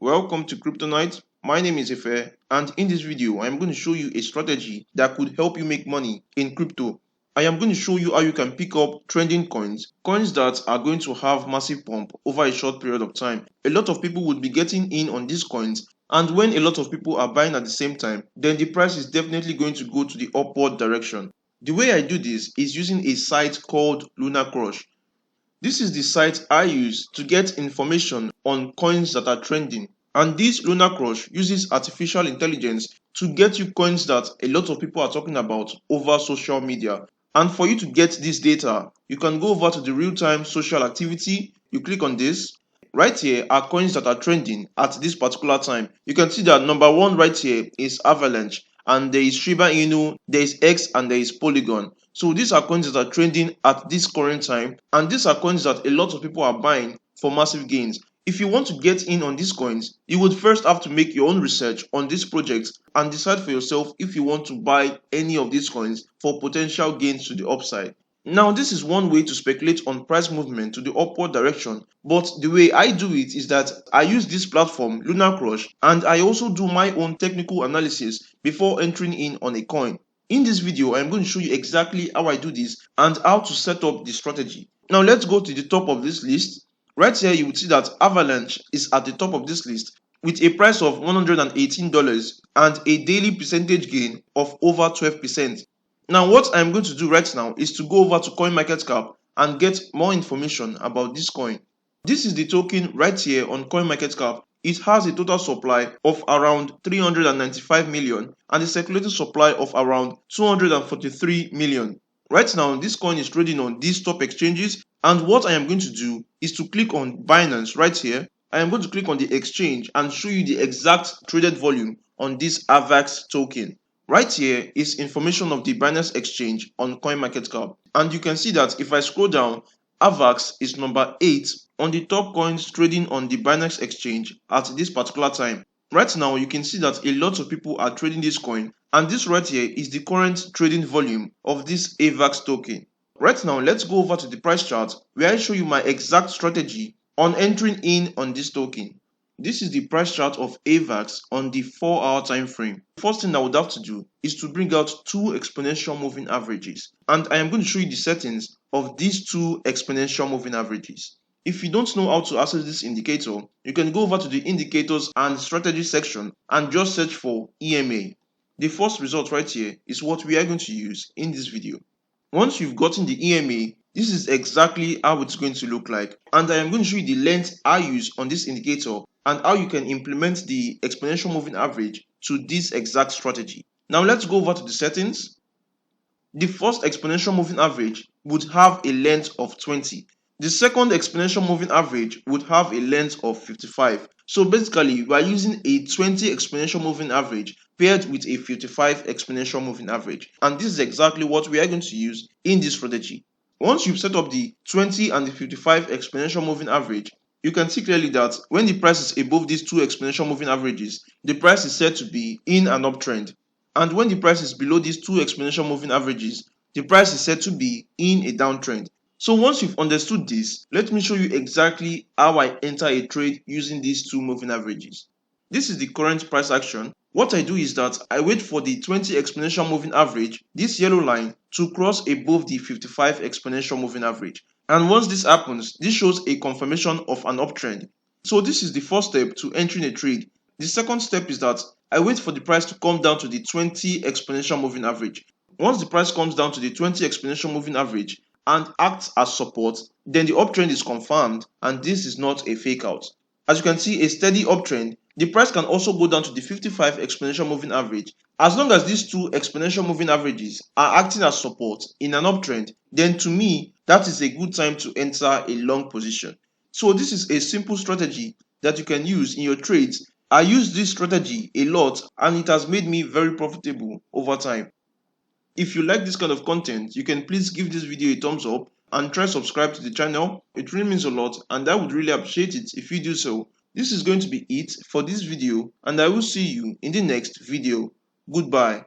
Welcome to Crypto Night. My name is Ife, and in this video, I am going to show you a strategy that could help you make money in crypto. I am going to show you how you can pick up trending coins that are going to have massive pump over a short period of time. A lot of people would be getting in on these coins, and when a lot of people are buying at the same time, then the price is definitely going to go to the upward direction. The way I do this is using a site called Luna Crush. This is the site I use to get information on coins that are trending. And this Luna Crush uses artificial intelligence to get you coins that a lot of people are talking about over social media. And for you to get this data, you can go over to the real-time social activity. You click on this. Right here are coins that are trending at this particular time. You can see that number one right here is Avalanche, and there is Shiba Inu, there is X, and there is Polygon. So these are coins that are trending at this current time, and these are coins that a lot of people are buying for massive gains. If you want to get in on these coins, you would first have to make your own research on these projects and decide for yourself if you want to buy any of these coins for potential gains to the upside. Now, this is one way to speculate on price movement to the upward direction, but the way I do it is that I use this platform, Luna Crush, and I also do my own technical analysis before entering in on a coin. In this video, I'm going to show you exactly how I do this and how to set up the strategy. Now, let's go to the top of this list. Right here, you will see that Avalanche is at the top of this list with a price of $118 and a daily percentage gain of over 12%. Now, what I'm going to do right now is to go over to CoinMarketCap and get more information about this coin. This is the token right here on CoinMarketCap. It has a total supply of around 395 million and a circulating supply of around 243 million. Right now, this coin is trading on these top exchanges, and what I am going to do is to click on Binance right here. I am going to click on the exchange and show you the exact traded volume on this AVAX token. Right here is information of the Binance exchange on CoinMarketCap, and you can see that if I scroll down, AVAX is number 8 on the top coins trading on the Binance exchange at this particular time. Right now, you can see that a lot of people are trading this coin, and this right here is the current trading volume of this AVAX token. Right now, let's go over to the price chart where I show you my exact strategy on entering in on this token. This is the price chart of AVAX on the 4-hour time frame. The first thing I would have to do is to bring out two exponential moving averages, and I am going to show you the settings of these two exponential moving averages. If you don't know how to access this indicator, you can go over to the indicators and strategy section and just search for EMA. The first result right here is what we are going to use in this video. Once you've gotten the EMA, this is exactly how it's going to look like, and I am going to show you the length I use on this indicator and how you can implement the exponential moving average to this exact strategy. Now let's go over to the settings. The first exponential moving average would have a length of 20. The second exponential moving average would have a length of 55. So basically, we are using a 20 exponential moving average paired with a 55 exponential moving average. And this is exactly what we are going to use in this strategy. Once you've set up the 20 and the 55 exponential moving average, you can see clearly that when the price is above these two exponential moving averages, the price is said to be in an uptrend. And when the price is below these two exponential moving averages, the price is said to be in a downtrend. So once you've understood this, let me show you exactly how I enter a trade using these two moving averages. This is the current price action. What I do is that I wait for the 20 exponential moving average, this yellow line, to cross above the 55 exponential moving average. And once this happens, this shows a confirmation of an uptrend. So this is the first step to entering a trade. The second step is that I wait for the price to come down to the 20 exponential moving average. Once the price comes down to the 20 exponential moving average and acts as support, then the uptrend is confirmed and this is not a fake out. As you can see, a steady uptrend. The price can also go down to the 55 exponential moving average. As long as these two exponential moving averages are acting as support in an uptrend, then to me, that is a good time to enter a long position. So this is a simple strategy that you can use in your trades. I use this strategy a lot and it has made me very profitable over time. If you like this kind of content, you can please give this video a thumbs up and try subscribe to the channel. It really means a lot and I would really appreciate it if you do so. This is going to be it for this video and I will see you in the next video. Goodbye.